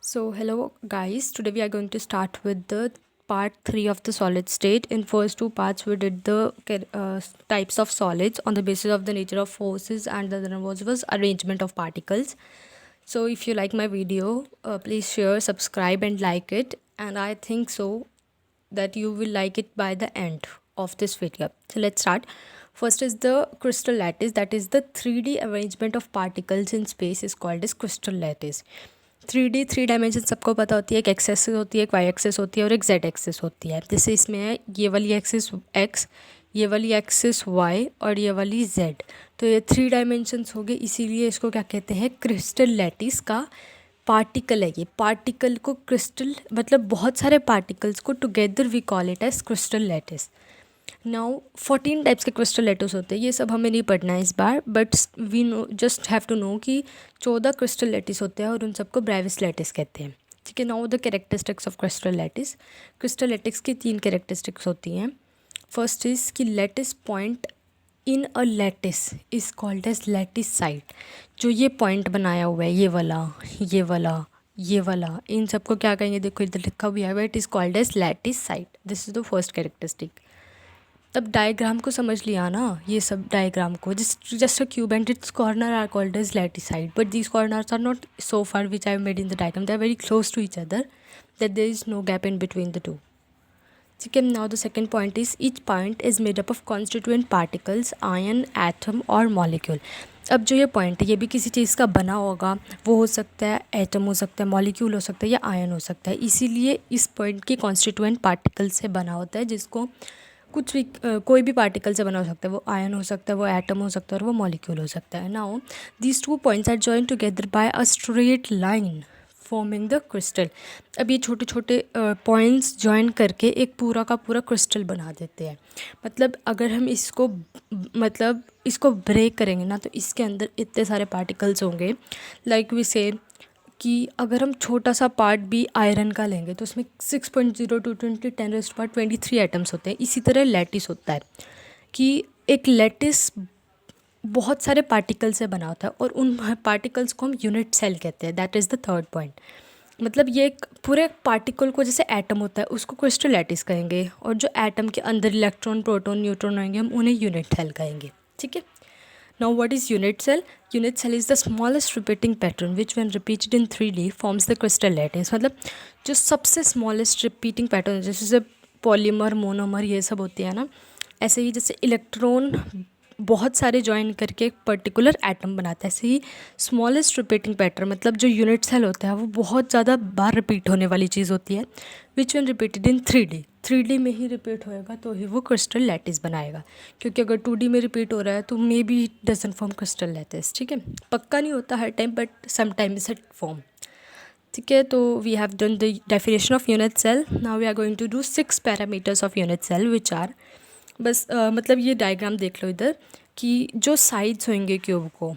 So hello guys, today we are going to start with the part 3 of the solid state. In first two parts we did the types of solids on the basis of the nature of forces, and the other was arrangement of particles. So if you like my video, please share, subscribe and like it, and I think so that you will like it by the end of this video. So let's start. First is the crystal lattice, that is the 3D arrangement of particles in space is called as crystal lattice. 3D three dimension सबको पता होती है, एक x axis होती है, एक Y axis होती है और एक जेड एक्सिस होती है. जैसे इसमें है ये वाली एक्सिस एक्स, ये वाली एक्सिस वाई और ये वाली जेड. तो ये थ्री डायमेंशंस हो गए, इसीलिए इसको क्या कहते हैं, क्रिस्टल लैटिस का पार्टिकल है. ये पार्टिकल को क्रिस्टल मतलब बहुत सारे पार्टिकल्स को together we call it as crystal lattice. Now 14 types के क्रिस्टल लैटिस होते हैं, ये सब हमें नहीं पढ़ना है इस बार, but we know just have to know कि 14 क्रिस्टल लैटिस होते हैं और उन सबको ब्रेविस लैटिस कहते हैं. ठीक है. Now the characteristics of crystal lattice. Crystal lattice की 3 कैरेक्टरिस्टिक्स होती हैं. फर्स्ट इज़ कि lattice point in a lattice is called as lattice site. जो ये पॉइंट बनाया हुआ है, ये वाला ये वाला ये वाला, इन सबको क्या कहेंगे, देखो इधर लिखा हुआ है, it is called as lattice site. This is the first characteristic. तब डायग्राम को समझ लिया ना, ये सब डायग्राम को, just a cube and its corner are called as lattice site, but these corners are not so far which I have made in the diagram. They are very close to each other, that there is no gap in between the two. ठीक है. Now the second point is each point is made up of constituent particles, ion, atom और molecule. अब जो ये point है ये भी किसी चीज़ का बना होगा, वो हो सकता है एटम हो सकता है, मॉलिक्यूल हो सकता है या आयन हो सकता है. इसीलिए इस पॉइंट की कॉन्स्टिट्यूएंट पार्टिकल से बना होता है, जिसको कुछ भी कोई भी पार्टिकल से बना हो सकता है. वो आयन हो सकता है, वो एटम हो सकता है और वो मॉलिक्यूल हो सकता है. Now these two points are join together by a straight line forming the crystal. अब ये छोटे छोटे पॉइंट्स जॉइन करके एक पूरा का पूरा क्रिस्टल बना देते हैं. मतलब अगर हम इसको ब्रेक करेंगे ना, तो इसके अंदर इतने सारे पार्टिकल्स होंगे. लाइक वी से कि अगर हम छोटा सा पार्ट भी आयरन का लेंगे तो उसमें 6.02 × 10⁻23 एटम्स होते हैं. इसी तरह लैटिस होता है कि एक लैटिस बहुत सारे पार्टिकल से बना होता है और उन पार्टिकल्स को हम यूनिट सेल कहते हैं. That is the third point. मतलब ये एक पूरे पार्टिकल को, जैसे एटम होता है उसको क्रिस्टल लैटिस कहेंगे, और जो एटम के अंदर इलेक्ट्रॉन, प्रोटॉन, न्यूट्रॉन होंगे हम उन्हें यूनिट सेल कहेंगे. ठीक है. Now what is unit cell? Unit cell is the smallest repeating pattern which when repeated in 3D forms the crystal lattice. मतलब जो सबसे smallest repeating pattern, जैसे पॉलीमर, मोनोमर ये सब होती है ना, ऐसे ही जैसे इलेक्ट्रॉन बहुत सारे ज्वाइन करके एक पर्टिकुलर एटम बनाता है, ऐसे ही स्मॉलेस्ट रिपीटिंग पैटर्न मतलब जो यूनिट सेल होता है वो बहुत ज़्यादा बार रिपीट होने वाली चीज़ होती है. Which one repeated in 3D में ही रिपीट होएगा तो ही वो क्रिस्टल लैटिस बनाएगा. क्योंकि अगर 2D में रिपीट हो रहा है तो maybe doesn't form crystal lattice. ठीक है. पक्का नहीं होता हर time, but sometimes it form. ठीक है. तो we have done the definition of unit cell. Now we are going to do 6 parameters of unit cell which are, बस मतलब ये डायग्राम देख लो इधर कि जो साइड्स होंगे क्यूब को,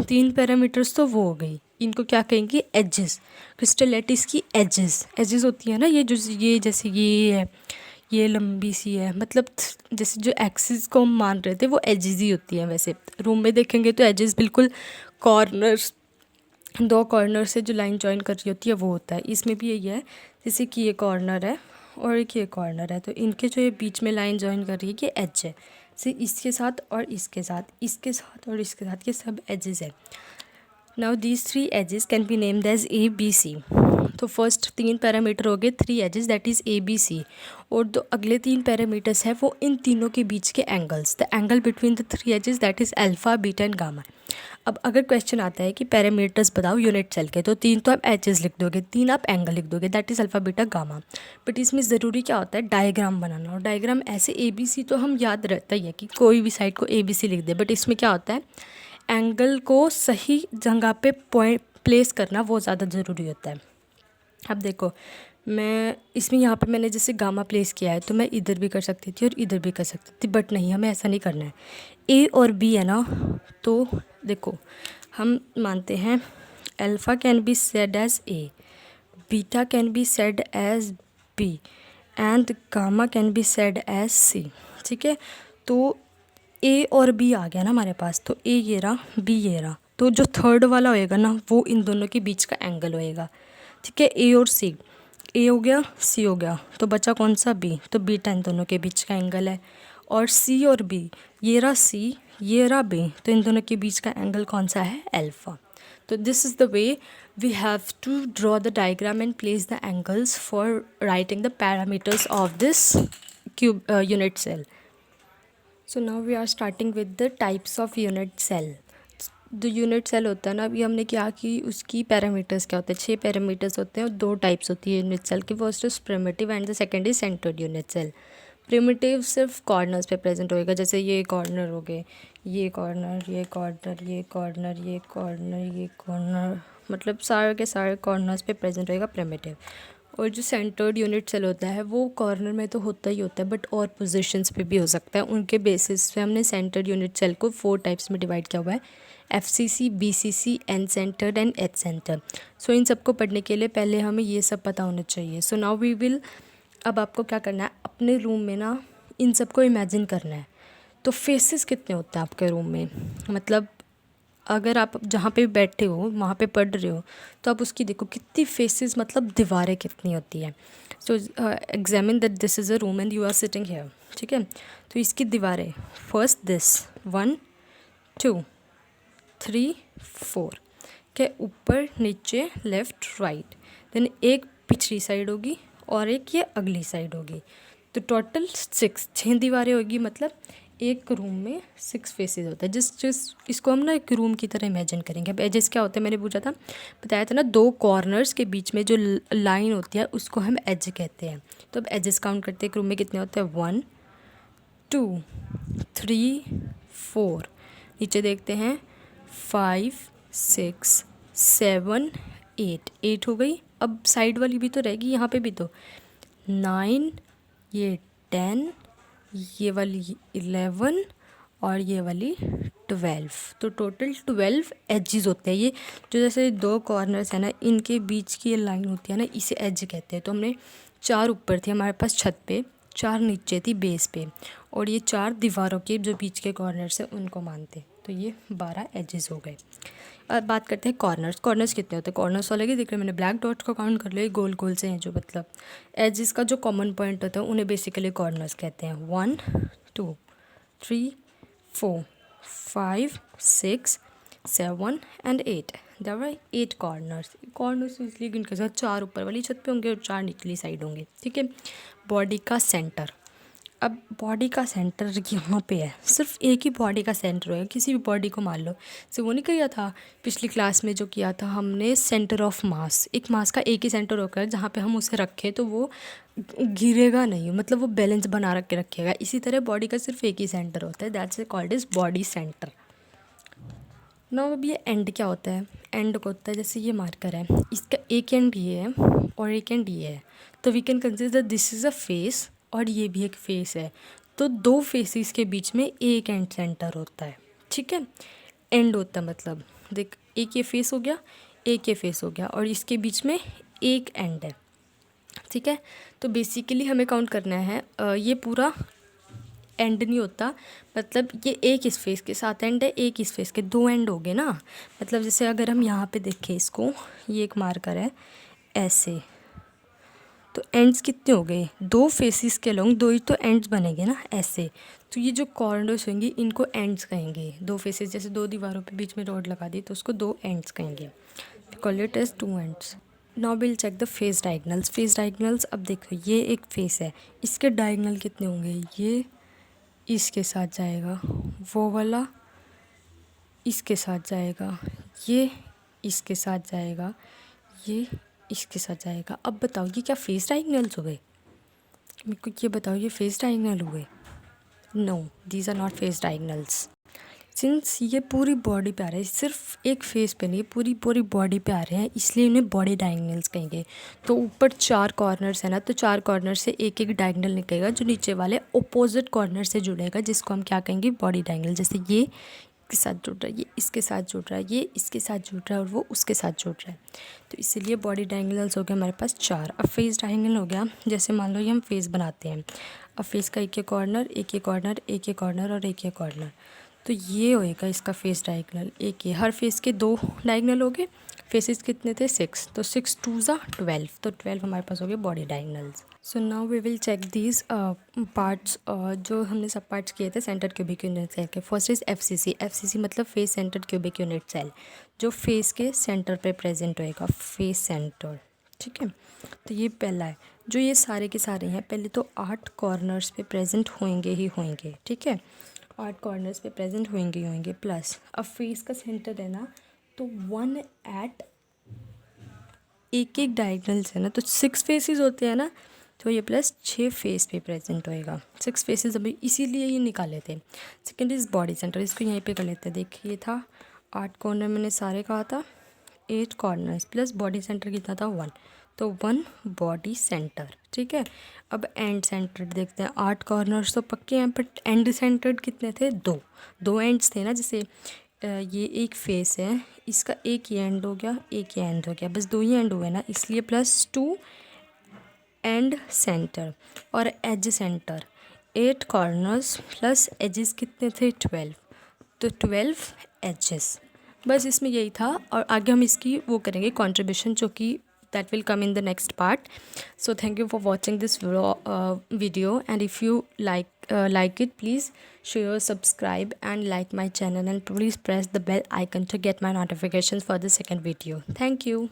3 पैरामीटर्स तो वो हो गई. इनको क्या कहेंगे, एजेस. क्रिस्टल लैटिस की एजेस होती है ना, ये जो ये जैसे ये है, ये लंबी सी है, मतलब जैसे जो एक्सिस को हम मान रहे थे वो एजेस ही होती हैं. वैसे रूम में देखेंगे तो एजेस बिल्कुल कॉर्नर्स, 2 कॉर्नर से जो लाइन जॉइन कर रही होती है वो होता है. इसमें भी यही है, जैसे कि ये कॉर्नर है और एक ये कॉर्नर है, तो इनके जो ये बीच में लाइन जॉइन कर रही है ये एज है. से इसके साथ और इसके साथ, इसके साथ और इसके साथ, ये सब एजेस है. Now these 3 edges can be named as A B C. तो फर्स्ट 3 पैरामीटर हो गए, 3 edges, that is A B C. और जो अगले 3 पैरामीटर्स है वो इन तीनों के बीच के angles, the angle between the 3 edges, that is alpha, beta and gamma. अब अगर क्वेश्चन आता है कि पैरामीटर्स बताओ यूनिट सेल के, तो 3 तो आप एजेस लिख दोगे, 3 आप एंगल लिख दोगे, that is alpha, beta, gamma. But इसमें ज़रूरी क्या होता है, डायग्राम बनाना. और डायग्राम ऐसे ए बी सी तो हम याद रहता ही है कि कोई भी साइड को ए बी सी लिख दे, बट इसमें क्या होता है, एंगल को सही जगह पे पॉइंट प्लेस करना वो ज़्यादा ज़रूरी होता है. अब देखो मैं इसमें यहाँ पे मैंने जैसे गामा प्लेस किया है, तो मैं इधर भी कर सकती थी और इधर भी कर सकती थी, बट नहीं, हमें ऐसा नहीं करना है. ए और बी है ना, तो देखो हम मानते हैं alpha can be said as A, beta can be said as B and gamma can be said as C. ठीक है. तो ए और बी आ गया ना हमारे पास, तो ए ये रहा, बी ये रहा, तो जो थर्ड वाला होएगा ना वो इन दोनों के बीच का एंगल होएगा. ठीक है, ए और सी, ए हो गया सी हो गया, तो बचा कौन सा, बी, तो बीटा इन दोनों के बीच का एंगल है। और सी और बी, ये रहा सी ये रहा बी, तो इन दोनों के बीच का एंगल कौन सा है, अल्फ़ा। तो this is the way we have to draw the diagram and place the angles for writing the parameters of this unit cell. So now we are starting with the types of unit cell. जो unit cell होता है ना, अभी हमने क्या कि उसकी parameters क्या होते हैं, 6 पैरामीटर्स होते हैं और 2 टाइप्स होती है यूनिट सेल की। First is primitive and the second is centred unit cell. Primitive सिर्फ कॉर्नर्स पे प्रेजेंट होएगा, जैसे ये कॉर्नर हो गए, ये कॉर्नर ये कॉर्नर ये कॉर्नर ये कॉर्नर ये कॉर्नर, मतलब सारे के सारे कॉर्नर्स पे प्रेजेंट रहेगा प्रिमिटिव। और जो सेंटर्ड यूनिट सेल होता है वो कॉर्नर में तो होता ही होता है, बट और पोजीशंस पे भी हो सकता है। उनके बेसिस पे हमने सेंटर्ड यूनिट सेल को 4 टाइप्स में डिवाइड किया हुआ है, FCC, BCC, N centred and H centre. So इन सबको पढ़ने के लिए पहले हमें ये सब पता होना चाहिए। सो नाउ वी विल, अब आपको क्या करना है, अपने रूम में ना इन सबको इमेजिन करना है। तो फेसेस कितने होते हैं आपके रूम में, मतलब अगर आप जहाँ पे बैठे हो वहाँ पे पढ़ रहे हो तो आप उसकी देखो कितनी फेसेस, मतलब दीवारें कितनी होती हैं। So examine that this is a room and you are sitting here, ठीक है। तो इसकी दीवारें, फर्स्ट दिस 1 2 3 4 के ऊपर नीचे लेफ़्ट राइट, देन एक पिछली साइड होगी और एक ये अगली साइड होगी, तो टोटल 6 दीवारें होगी। मतलब एक रूम में 6 फेसेस होता है। जिस इसको हम ना एक रूम की तरह इमेजिन करेंगे। अब एजेस क्या होते हैं, मैंने पूछा था, बताया था ना, 2 कॉर्नर्स के बीच में जो लाइन होती है उसको हम एज कहते हैं। तो अब एजेस काउंट करते हैं, एक रूम में कितने होते हैं, 1 2 3 4, नीचे देखते हैं 5 6 7 8 हो गई। अब साइड वाली भी तो रहेगी, यहाँ पे भी तो 9, ये 10, ये वाली 11 और ये वाली 12, तो टोटल 12 एजेस होते हैं। ये जो जैसे 2 कॉर्नर्स है ना, इनके बीच की ये लाइन होती है ना, इसे एज कहते हैं। तो हमने 4 ऊपर थी हमारे पास छत पे, 4 नीचे थी बेस पे, और ये 4 दीवारों के जो बीच के कॉर्नर्स हैं उनको मानते, तो ये 12 एजेस हो गए। अब बात करते हैं कॉर्नर्स। कॉर्नर्स कितने होते हैं, कॉर्नर्स वाले के दिख रहे हैं, मैंने ब्लैक डॉट्स को काउंट कर लिया, गोल गोल से हैं जो, मतलब एजेस का जो कॉमन पॉइंट होता है उन्हें बेसिकली कॉर्नर्स कहते हैं। 1 2 3 4 5 6 7 and 8, there are 8 corners. Corners इसलिए गिनकर साथ 4 ऊपर वाली छत पे होंगे और 4 निचली साइड होंगे, ठीक है। बॉडी का सेंटर, अब बॉडी का सेंटर यहाँ पे है, सिर्फ एक ही बॉडी का सेंटर होगा, किसी भी बॉडी को मान लो। वो नहीं किया था पिछली क्लास में, जो किया था हमने सेंटर ऑफ मास, एक मास का एक ही सेंटर होकर जहाँ पे हम उसे रखें तो वो गिरेगा नहीं, मतलब वो बैलेंस बना के रखेगा। इसी तरह बॉडी का सिर्फ एक ही सेंटर होता है, that's called is body centre. ना अब ये एंड क्या होता है, एंड को होता है, जैसे ये मार्कर है, इसका एक एंड ये है और एक एंड ये है, तो we can consider this is a face और ये भी एक फेस है, तो 2 फेसेस के बीच में एक एंड सेंटर होता है, ठीक है। एंड होता है मतलब देख, एक ये फेस हो गया, एक ये फेस हो गया, और इसके बीच में एक एंड है, ठीक है। तो बेसिकली हमें काउंट करना है, ये पूरा एंड नहीं होता, मतलब ये एक इस फेस के साथ एंड है, एक इस फेस के, 2 एंड हो गए ना। मतलब जैसे अगर हम यहाँ पे देखें इसको, ये एक मार्कर है ऐसे, तो एंड्स कितने हो गए, 2 फेसिस के लॉन्ग 2 ही तो एंड्स बनेंगे ना ऐसे। तो ये जो कॉर्नर्स होंगे इनको एंड्स कहेंगे। 2 फेसिस, जैसे 2 दीवारों पे बीच में रॉड लगा दी तो उसको 2 एंड्स कहेंगे, call it as 2 ends. Now will check the face diagonals. Face diagonals, अब देखो ये एक फेस है, इसके डायगनल कितने होंगे, ये इसके साथ जाएगा, वो वाला इसके साथ जाएगा, ये इसके साथ जाएगा, ये इसके साथ जाएगा। अब बताओ ये क्या फेस डायगनल्स हो गए, मेरे को ये बताओ ये फेस डायगनल हुए, no these are not face diagonals. Since ये पूरी बॉडी पे आ रहे हैं, सिर्फ एक फेस पे नहीं, पूरी पूरी बॉडी पे आ रहे हैं, इसलिए इन्हें बॉडी डायगनल्स कहेंगे। तो ऊपर 4 कॉर्नर्स है ना, तो 4 कॉर्नर से एक एक डायगनल निकलेगा जो नीचे वाले ऑपोजिट कॉर्नर से जुड़ेगा, जिसको हम क्या कहेंगे, बॉडी डायगनल। जैसे ये के साथ जुड़ रहा है, ये इसके साथ जुड़ रहा है, ये इसके साथ जुड़ रहा है और वो उसके साथ जुड़ रहा है, तो इसीलिए बॉडी डायगनल्स हो गए हमारे पास 4। अब फेस डायगनल हो गया, जैसे मान लो ये हम फेस बनाते हैं, अब फेस का एक कॉर्नर, एक कॉर्नर, एक कॉर्नर और एक कॉर्नर, तो ये होएगा इसका फेस डायगनल, एक ये हर फेस के 2 डायगनल हो गए। फेसेस कितने थे 6, तो 6 2 ज़ा 12, तो 12 हमारे पास हो गए body diagonals. So now we will check these parts जो हमने सब पार्ट्स किए थे सेंटर क्यूबिक यूनिट सेल के। First is FCC. एफसीसी मतलब face centre cubic unit cell, जो फेस के सेंटर पे प्रेजेंट होएगा, फेस सेंटर, ठीक है। तो ये पहला है। जो ये सारे के सारे हैं, पहले तो 8 कॉर्नर्स पे प्रेजेंट होंगे ही होंगे, ठीक है, 8 कॉर्नर्स पे प्रेजेंट होंगे ही होंगे। प्लस अब फेस का सेंटर है ना, तो 1 एट एक एक डायगनल्स है ना, तो 6 फेसेस होते हैं ना, तो ये प्लस 6 फेस पे प्रेजेंट होएगा। 6 फेसेस अभी इसीलिए ये निकाले थे। सेकेंड इज बॉडी सेंटर, इसको यहीं पे कर लेते हैं। देखिए ये था 8 कॉर्नर, मैंने सारे कहा था 8 कॉर्नर्स प्लस बॉडी सेंटर कितना था 1, तो 1 बॉडी सेंटर, ठीक है। अब एंड सेंटर देखते हैं। 8 कॉर्नर्स तो पक्के हैं, बट एंड सेंटर्ड कितने थे, 2 एंड्स थे ना। जैसे ये एक फेस है, इसका एक ही एंड हो गया, एक ही एंड हो गया, बस 2 ही एंड हुए ना, इसलिए प्लस 2 एंड सेंटर। और edge centre 8 corners plus edges कितने थे 12, तो 12 एजेस। बस इसमें यही था, और आगे हम इसकी वो करेंगे कंट्रीब्यूशन, जो कि that will come in the next part. So thank you for watching this video, and if you like it, please share, subscribe and like my channel, and please press the bell icon to get my notifications for the second video. Thank you.